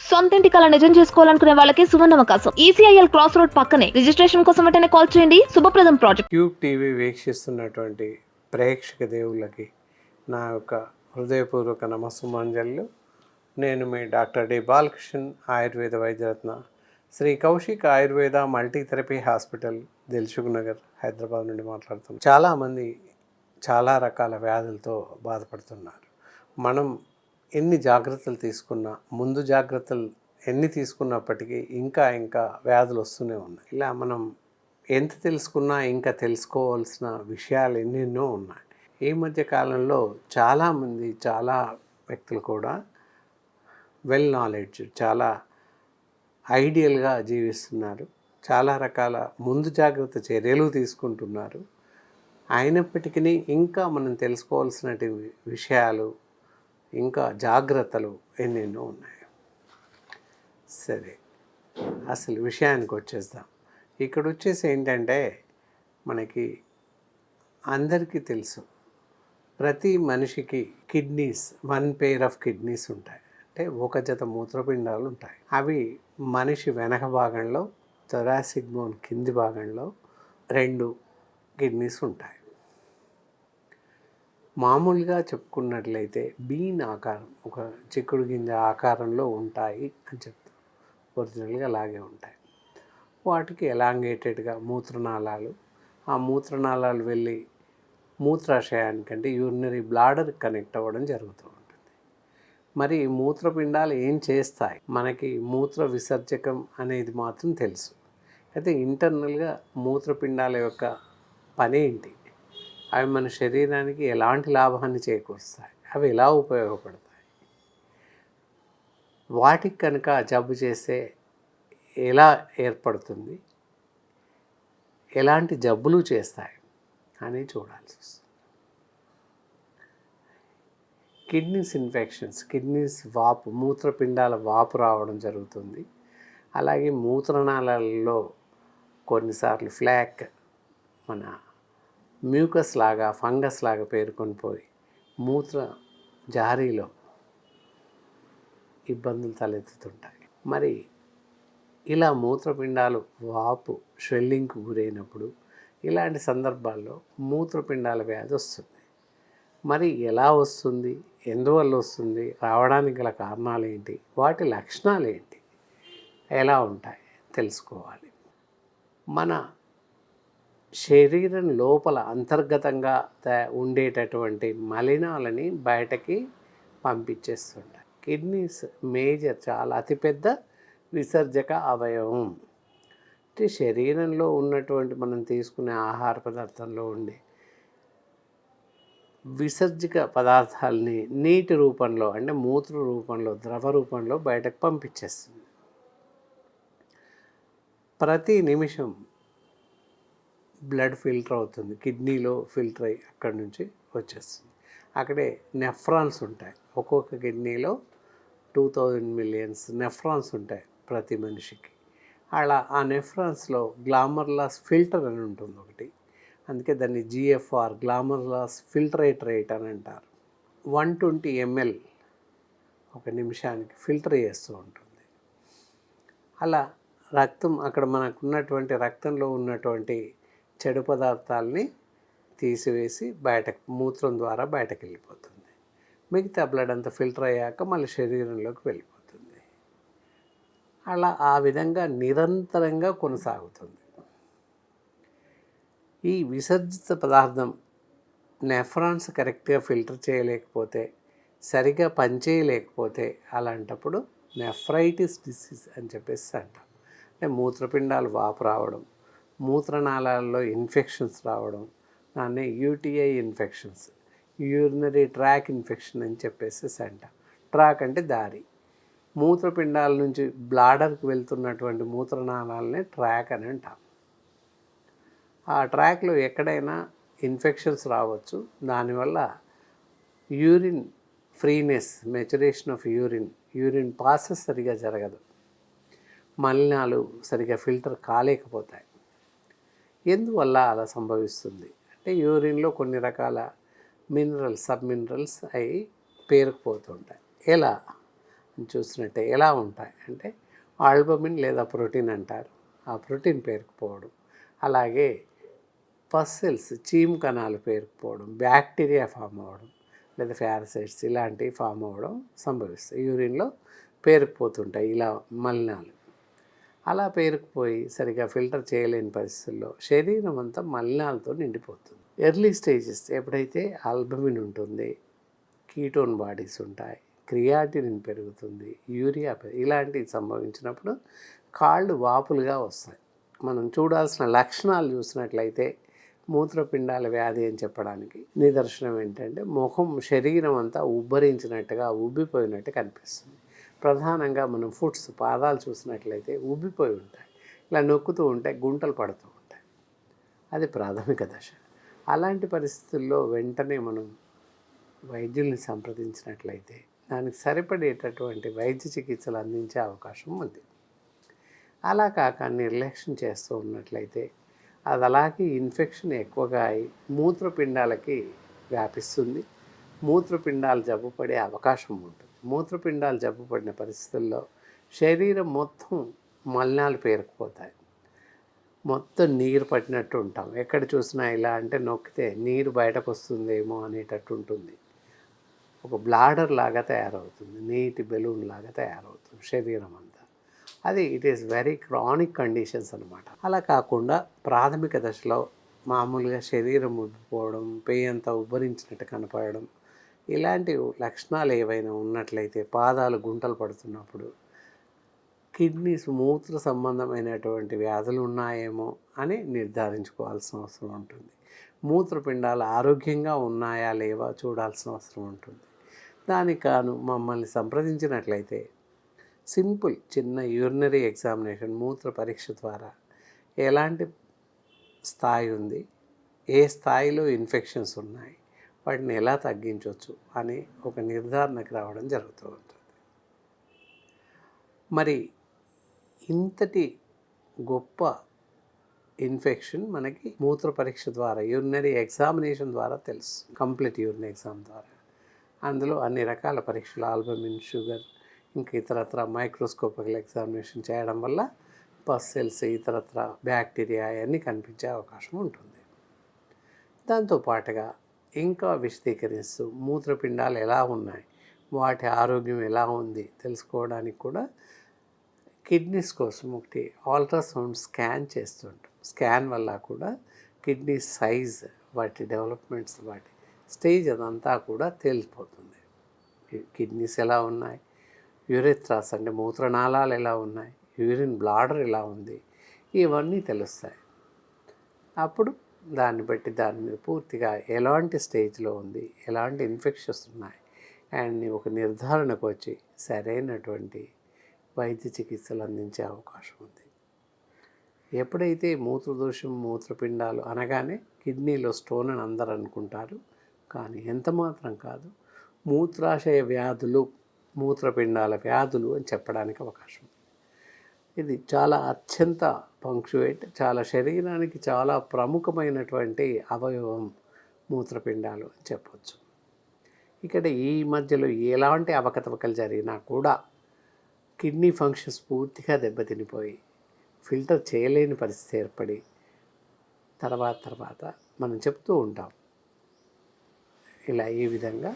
సొంతింటి కల నిజం చేసుకోవాలనుకునే వాళ్ళకి సువర్ణావకాశం. ఈసీఐఎల్ క్రాస్ రోడ్ పక్కనే. రిజిస్ట్రేషన్ కోసం వెంటనే కాల్ చేయండి. శుభప్రదం ప్రాజెక్ట్. క్యూబ్ టీవీ వీక్షిస్తున్నటువంటి ప్రేక్షక దేవుళ్ళకి నా యొక్క హృదయపూర్వక నమస్సుమాంజలు. నేను మీ doctor D Balakrishnan, Ayurveda Vaidyaratna, Shri Kaushik Ayurveda multi therapy hospital, Dilsukh Nagar, Hyderabad నుండి మాట్లాడుతున్నాను. చాలామంది చాలా రకాల వ్యాధులతో బాధపడుతున్నారు. మనం ఎన్ని జాగ్రత్తలు తీసుకున్నా, ముందు జాగ్రత్తలు ఎన్ని తీసుకున్నప్పటికీ ఇంకా వ్యాధులు వస్తూనే ఉన్నాయి. ఇలా మనం ఎంత తెలుసుకున్నా ఇంకా తెలుసుకోవాల్సిన విషయాలు ఎన్నెన్నో ఉన్నాయి. ఈ మధ్య కాలంలో చాలామంది, చాలా వ్యక్తులు కూడా వెల్ నాలెడ్జ్, చాలా ఐడియల్గా జీవిస్తున్నారు. చాలా రకాల ముందు జాగ్రత్త చర్యలు తీసుకుంటున్నారు. అయినప్పటికీ ఇంకా మనం తెలుసుకోవాల్సిన విషయాలు, ఇంకా జాగ్రత్తలు ఎన్నెన్నో ఉన్నాయి. సరే, అసలు విషయానికి వచ్చేద్దాం. ఇక్కడ వచ్చేసి ఏంటంటే, మనకి అందరికీ తెలుసు, ప్రతి మనిషికి కిడ్నీస్, 1 pair ఆఫ్ కిడ్నీస్ ఉంటాయి. అంటే ఒక జత మూత్రపిండాలు ఉంటాయి. అవి మనిషి వెనక భాగంలో, థొరాసిక్ బోన్ కింది భాగంలో 2 కిడ్నీస్ ఉంటాయి. మామూలుగా చెప్పుకున్నట్లయితే బీన్ ఆకారం, ఒక చిక్కుడు గింజ ఆకారంలో ఉంటాయి అని చెప్తాం. ఒరిజినల్గా అలాగే ఉంటాయి. వాటికి ఎలాంగేటెడ్గా మూత్రనాళాలు, ఆ మూత్రనాళాలు వెళ్ళి మూత్రాశయానికంటే యూరినరీ బ్లాడర్ కనెక్ట్ అవ్వడం జరుగుతూ ఉంటుంది. మరి మూత్రపిండాలు ఏం చేస్తాయి? మనకి మూత్ర విసర్జకం అనేది మాత్రం తెలుసు. అయితే ఇంటర్నల్గా మూత్రపిండాల యొక్క పని ఏంటి, అవి మన శరీరానికి ఎలాంటి లాభాన్ని చేకూరుస్తాయి, అవి ఎలా ఉపయోగపడతాయి, వాటికి కనుక జబ్బు చేస్తే ఎలా ఏర్పడుతుంది, ఎలాంటి జబ్బులు చేస్తాయి అని చూడాల్సి వస్తుంది. కిడ్నీస్ ఇన్ఫెక్షన్స్, కిడ్నీస్ వాపు, మూత్రపిండాల వాపు రావడం జరుగుతుంది. అలాగే మూత్రనాళాలలో కొన్నిసార్లు ఫ్లాక్, మన మ్యూకస్ లాగా, ఫంగస్ లాగా పేరుకొని పోయి మూత్ర జారీలో ఇబ్బందులు తలెత్తుతుంటాయి. మరి ఇలా మూత్రపిండాలు వాపు, స్వెల్లింగ్కు గురైనప్పుడు ఇలాంటి సందర్భాల్లో మూత్రపిండాల వ్యాధి వస్తుంది. మరి ఎలా వస్తుంది, ఎందువల్ల వస్తుంది, రావడానికి గల కారణాలు ఏంటి, వాటి లక్షణాలు ఏంటి, ఎలా ఉంటాయి తెలుసుకోవాలి. మన శరీరం లోపల అంతర్గతంగా ఉండేటటువంటి మలినాలని బయటకి పంపించేస్తుంటాయి. కిడ్నీస్ మేజర్, చాలా అతిపెద్ద విసర్జక అవయవం. అంటే శరీరంలో ఉన్నటువంటి మనం తీసుకునే ఆహార పదార్థంలో ఉండే విసర్జక పదార్థాలని నీటి రూపంలో, అంటే మూత్ర రూపంలో, ద్రవ రూపంలో బయటకు పంపించేస్తుంది. ప్రతి నిమిషం బ్లడ్ ఫిల్టర్ అవుతుంది, కిడ్నీలో ఫిల్టర్ అయ్యి అక్కడి నుంచి వచ్చేస్తుంది. అక్కడే నెఫ్రాన్స్ ఉంటాయి. ఒక్కొక్క కిడ్నీలో 2000 మిలియన్స్ నెఫ్రాన్స్ ఉంటాయి ప్రతి మనిషికి. అలా ఆ నెఫ్రాన్స్లో గ్లామర్లాస్ ఫిల్టర్ అని ఉంటుంది ఒకటి. అందుకే దాన్ని GFR, గ్లామర్లాస్ ఫిల్టరేట్ రేట్ అని అంటారు. 120 ml ఒక నిమిషానికి ఫిల్టర్ చేస్తూ ఉంటుంది. అలా రక్తం, అక్కడ మనకున్నటువంటి రక్తంలో ఉన్నటువంటి చెడు పదార్థాలని తీసివేసి బయటకు, మూత్రం ద్వారా బయటకు వెళ్ళిపోతుంది. మిగతా బ్లడ్ అంతా ఫిల్టర్ అయ్యాక మళ్ళీ శరీరంలోకి వెళ్ళిపోతుంది. అలా ఆ విధంగా నిరంతరంగా కొనసాగుతుంది. ఈ విసర్జిత పదార్థం నెఫ్రాన్స్ కరెక్ట్గా ఫిల్టర్ చేయలేకపోతే, సరిగా పనిచేయలేకపోతే, అలాంటప్పుడు నెఫ్రైటిస్ డిసీజ్ అని చెప్పేసి అంటాం. అంటే మూత్రపిండాలు వాపు రావడం, మూత్రనాళాల్లో ఇన్ఫెక్షన్స్ రావడం, దాన్ని UTI infections, urinary tract infection అని చెప్పేసి అంటాం. ట్రాక్ అంటే దారి, మూత్రపిండాల నుంచి బ్లాడర్కి వెళ్తున్నటువంటి మూత్రనాళాలనే ట్రాక్ అని అంటాం. ఆ ట్రాక్లో ఎక్కడైనా ఇన్ఫెక్షన్స్ రావచ్చు. దానివల్ల urine freeness, maturation of urine passes సరిగా జరగదు, మలినాలు సరిగా ఫిల్టర్ కాలేకపోతాయి. ఎందువల్ల అలా సంభవిస్తుంది అంటే, యూరిన్లో కొన్ని రకాల మినరల్స్, సబ్ మినరల్స్ అవి పేరుకుపోతుంటాయి. ఎలా చూసినట్టే ఎలా ఉంటాయి అంటే ఆల్బమిన్ లేదా ప్రోటీన్ అంటారు, ఆ ప్రోటీన్ పేరుకుపోవడం, అలాగే పస్ సెల్స్ చీము కణాలు పేరుకుపోవడం, బ్యాక్టీరియా ఫామ్ అవ్వడం లేదా పారాసైట్స్ ఇలాంటివి ఫామ్ అవ్వడం సంభవిస్తాయి. యూరిన్లో పేరుకుపోతుంటాయి ఇలా మలినాలు. అలా పేరుకుపోయి సరిగా ఫిల్టర్ చేయలేని పరిస్థితుల్లో శరీరం అంతా మలినాలతో నిండిపోతుంది. ఎర్లీ స్టేజెస్ ఎప్పుడైతే ఆల్బమిన్ ఉంటుంది, కీటోన్ బాడీస్ ఉంటాయి, క్రియాటినిన్ పెరుగుతుంది, యూరియా ఇలాంటివి సంభవించినప్పుడు కాళ్ళు వాపులుగా వస్తాయి. మనం చూడాల్సిన లక్షణాలు చూసినట్లయితే మూత్రపిండాల వ్యాధి అని చెప్పడానికి నిదర్శనం ఏంటంటే ముఖం శరీరం అంతా ఉబ్బరించినట్టుగా ఉబ్బిపోయినట్టు కనిపిస్తుంది. ప్రధానంగా మనం ఫుట్స్ పాదాలు చూసినట్లయితే ఉబ్బిపోయి ఉంటాయి, ఇలా నొక్కుతూ ఉంటే గుంటలు పడుతూ ఉంటాయి. అది ప్రాథమిక దశ. అలాంటి పరిస్థితుల్లో వెంటనే మనం వైద్యుల్ని సంప్రదించినట్లయితే దానికి సరిపడేటటువంటి వైద్య చికిత్సలు అందించే అవకాశం ఉంది. అలా కాక నిర్లక్ష్యం చేస్తూ ఉన్నట్లయితే అది అలాగే ఇన్ఫెక్షన్ ఎక్కువగా అయి మూత్రపిండాలకి వ్యాపిస్తుంది. మూత్రపిండాలు జబ్బు పడే అవకాశం ఉంటుంది. మూత్రపిండాలు జబ్బు పడిన పరిస్థితుల్లో శరీరం మొత్తం మలినాలు పేరుకుపోతాయి, మొత్తం నీరు పట్టినట్టు ఉంటాం. ఎక్కడ చూసినా ఇలా అంటే నొక్కితే నీరు బయటకు వస్తుందేమో అనేటట్టు ఉంటుంది. ఒక బ్లాడర్ లాగా తయారవుతుంది, నీటి బెలూన్ లాగా తయారవుతుంది శరీరం అంతా. అది it is very chronic conditions అనమాట. అలా కాకుండా ప్రాథమిక దశలో మామూలుగా శరీరం ఉబ్బిపోవడం, పేయి అంతా ఉబ్బరించినట్టు కనపడడం, ఇలాంటి లక్షణాలు ఏవైనా ఉన్నట్లయితే పాదాలు గుంటలు పడుతున్నప్పుడు కిడ్నీస్ మూత్ర సంబంధమైనటువంటి వ్యాధులు ఉన్నాయేమో అని నిర్ధారించుకోవాల్సిన అవసరం ఉంటుంది. మూత్రపిండాలు ఆరోగ్యంగా ఉన్నాయా లేవా చూడాల్సిన అవసరం ఉంటుంది. దానికి కాను మమ్మల్ని సంప్రదించినట్లయితే సింపుల్ చిన్న యూరినరీ ఎగ్జామినేషన్ మూత్ర పరీక్ష ద్వారా ఎలాంటి స్థాయి ఉంది, ఏ స్థాయిలో ఇన్ఫెక్షన్స్ ఉన్నాయి, వాటిని ఎలా తగ్గించవచ్చు అని ఒక నిర్ధారణకు రావడం జరుగుతూ ఉంటుంది. మరి ఇంతటి గొప్ప ఇన్ఫెక్షన్ మనకి మూత్ర పరీక్ష ద్వారా యూరినరీ ఎగ్జామినేషన్ ద్వారా తెలుసు. కంప్లీట్ యూరిన్ ఎగ్జామ్ ద్వారా అందులో అన్ని రకాల పరీక్షలు, ఆల్బమిన్, షుగర్, ఇంకా ఇతరత్ర మైక్రోస్కోపికల్ ఎగ్జామినేషన్ చేయడం వల్ల పస్ సెల్స్, ఇతరత్ర బ్యాక్టీరియా అవన్నీ కనిపించే అవకాశం ఉంటుంది. దాంతోపాటుగా ఇంకా విశదీకరిస్తూ మూత్రపిండాలు ఎలా ఉన్నాయి, వాటి ఆరోగ్యం ఎలా ఉంది తెలుసుకోవడానికి కూడా కిడ్నీస్ కోసం ఒకటి అల్ట్రాసౌండ్ స్కాన్ చేస్తుంటాం. స్కాన్ వల్ల కూడా కిడ్నీ సైజ్, వాటి డెవలప్మెంట్స్, వాటి స్టేజ్ అదంతా కూడా తేలిపోతుంది. కిడ్నీస్ ఎలా ఉన్నాయి, యూరెథ్రాస్ అంటే మూత్రనాళాలు ఎలా ఉన్నాయి, యూరిన్ బ్లాడర్ ఎలా ఉంది, ఇవన్నీ తెలుస్తాయి. అప్పుడు దాన్ని బట్టి దాని మీద పూర్తిగా ఎలాంటి స్టేజ్లో ఉంది, ఎలాంటి ఇన్ఫెక్షన్స్ ఉన్నాయి అండ్ ఒక నిర్ధారణకు వచ్చి సరైనటువంటి వైద్య చికిత్సలు అందించే అవకాశం ఉంది. ఎప్పుడైతే మూత్రదోషం, మూత్రపిండాలు అనగానే కిడ్నీలో స్టోన్ అని అందరూ అనుకుంటారు, కానీ ఎంత మాత్రం కాదు, మూత్రాశయ వ్యాధులు, మూత్రపిండాల వ్యాధులు అని చెప్పడానికి అవకాశం. ఇది చాలా అత్యంత పంక్చువేట్, చాలా శరీరానికి చాలా ప్రముఖమైనటువంటి అవయవం మూత్రపిండాలు అని చెప్పవచ్చు. ఇక్కడ ఈ మధ్యలో ఎలాంటి అవకతవకలు జరిగినా కూడా కిడ్నీ ఫంక్షన్స్ పూర్తిగా దెబ్బతినిపోయి ఫిల్టర్ చేయలేని పరిస్థితి ఏర్పడి తర్వాత మనం చెప్తూ ఉంటాం, ఇలా ఈ విధంగా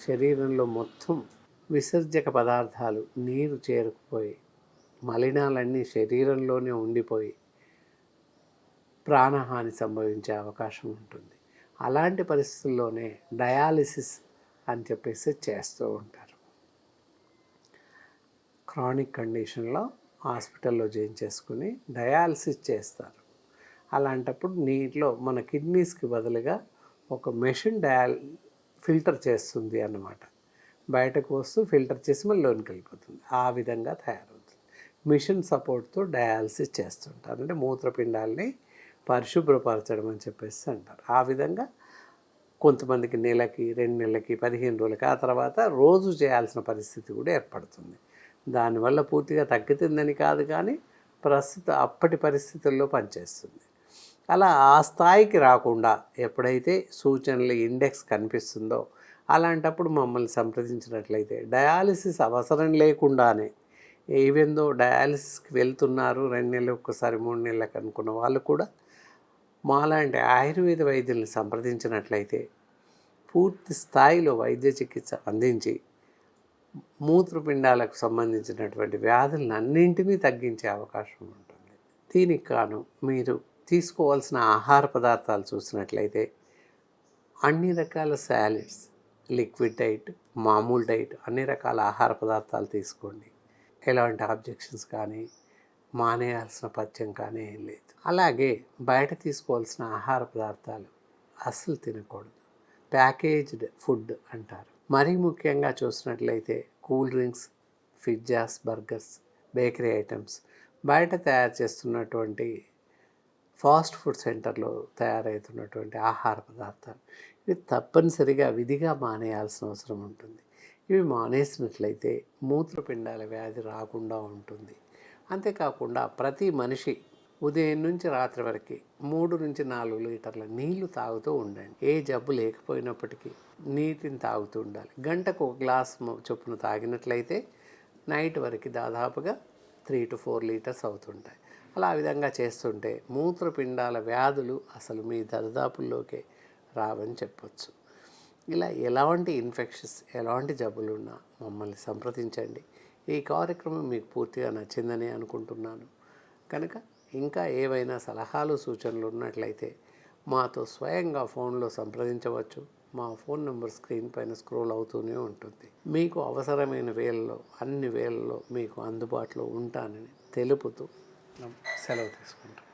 శరీరంలో మొత్తం విసర్జక పదార్థాలు నీరు చేరుకుపోయి మలినాలన్నీ శరీరంలోనే ఉండిపోయి ప్రాణహాని సంభవించే అవకాశం ఉంటుంది. అలాంటి పరిస్థితుల్లోనే డయాలిసిస్ అని చెప్పేసి చేస్తూ ఉంటారు. క్రానిక్ కండిషన్లో హాస్పిటల్లో జాయిన్ చేసుకుని డయాలసిస్ చేస్తారు. అలాంటప్పుడు నీటిలో మన కిడ్నీస్కి బదులుగా ఒక మెషిన్ ఫిల్టర్ చేస్తుంది అన్నమాట. బయటకు వస్తూ ఫిల్టర్ చేసి మళ్ళీ లోనికి వెళ్ళిపోతుంది. ఆ విధంగా తయారవుతుంది. మిషన్ సపోర్ట్తో డయాలసిస్ చేస్తుంటారు, అంటే మూత్రపిండాలని పరిశుభ్రపరచడం అని చెప్పేసి అంటారు. ఆ విధంగా కొంతమందికి నెలకి, 2 నెలలకి, 15 రోజులకి, ఆ తర్వాత రోజు చేయాల్సిన పరిస్థితి కూడా ఏర్పడుతుంది. దానివల్ల పూర్తిగా తగ్గుతుందని కాదు, కానీ ప్రస్తుత అప్పటి పరిస్థితుల్లో పనిచేస్తుంది. అలా ఆ స్థాయికి రాకుండా ఎప్పుడైతే సూచనలు ఇండెక్స్ కనిపిస్తుందో అలాంటప్పుడు మమ్మల్ని సంప్రదించినట్లయితే డయాలిసిస్ అవసరం లేకుండానే ఈవెందో డయాలిసిస్కి వెళ్తున్నారు 2 నెలలకు ఒకసారి 3 నెలలకు అనుకున్న వాళ్ళు కూడా మాలాంటి ఆయుర్వేద వైద్యుల్ని సంప్రదించినట్లయితే పూర్తి స్థాయిలో వైద్య చికిత్స అందించి మూత్రపిండాలకు సంబంధించినటువంటి వ్యాధులను అన్నింటినీ తగ్గించే అవకాశం ఉంటుంది. దీనికి కాను మీరు తీసుకోవాల్సిన ఆహార పదార్థాలు చూసినట్లయితే అన్ని రకాల సాలెడ్స్, లిక్విడ్ డైట్, మామూలు డైట్ అన్ని రకాల ఆహార పదార్థాలు తీసుకోండి. ఎలాంటి ఆబ్జెక్షన్స్ కానీ మానేయాల్సిన పథ్యం కానీ ఏం లేదు. అలాగే బయట తీసుకోవాల్సిన ఆహార పదార్థాలు అస్సలు తినకూడదు. ప్యాకేజ్డ్ ఫుడ్ అంటారు. మరీ ముఖ్యంగా చూసినట్లయితే cool drinks, pizzas, burgers, bakery items, బయట తయారు చేస్తున్నటువంటి ఫాస్ట్ ఫుడ్ సెంటర్లో తయారవుతున్నటువంటి ఆహార పదార్థాలు ఇవి తప్పనిసరిగా విధిగా మానేయాల్సిన అవసరం ఉంటుంది. ఇవి మానేసినట్లయితే మూత్రపిండాల వ్యాధి రాకుండా ఉంటుంది. అంతేకాకుండా ప్రతి మనిషి ఉదయం నుంచి రాత్రి వరకు 3 నుంచి 4 లీటర్ల నీళ్లు తాగుతూ ఉండండి. ఏ జబ్బు లేకపోయినప్పటికీ నీటిని తాగుతూ ఉండాలి. గంటకు 1 గ్లాస్ చొప్పున తాగినట్లయితే నైట్ వరకు దాదాపుగా 3 to 4 లీటర్స్ అవుతుంటాయి. అలా ఆ విధంగా చేస్తుంటే మూత్రపిండాల వ్యాధులు అసలు మీ దరిదాపుల్లోకే రావని చెప్పొచ్చు. ఇలా ఎలాంటి ఇన్ఫెక్షన్స్, ఎలాంటి జబ్బులు ఉన్నా మమ్మల్ని సంప్రదించండి. ఈ కార్యక్రమం మీకు పూర్తిగా నచ్చిందని అనుకుంటున్నాను. కనుక ఇంకా ఏవైనా సలహాలు, సూచనలు ఉన్నట్లయితే మాతో స్వయంగా ఫోన్లో సంప్రదించవచ్చు. మా ఫోన్ నెంబర్ స్క్రీన్ పైన స్క్రోల్ అవుతూనే ఉంటుంది. మీకు అవసరమైన అన్ని వేళల్లో మీకు అందుబాటులో ఉంటానని తెలుపుతూ సెలవు తీసుకుంటాం.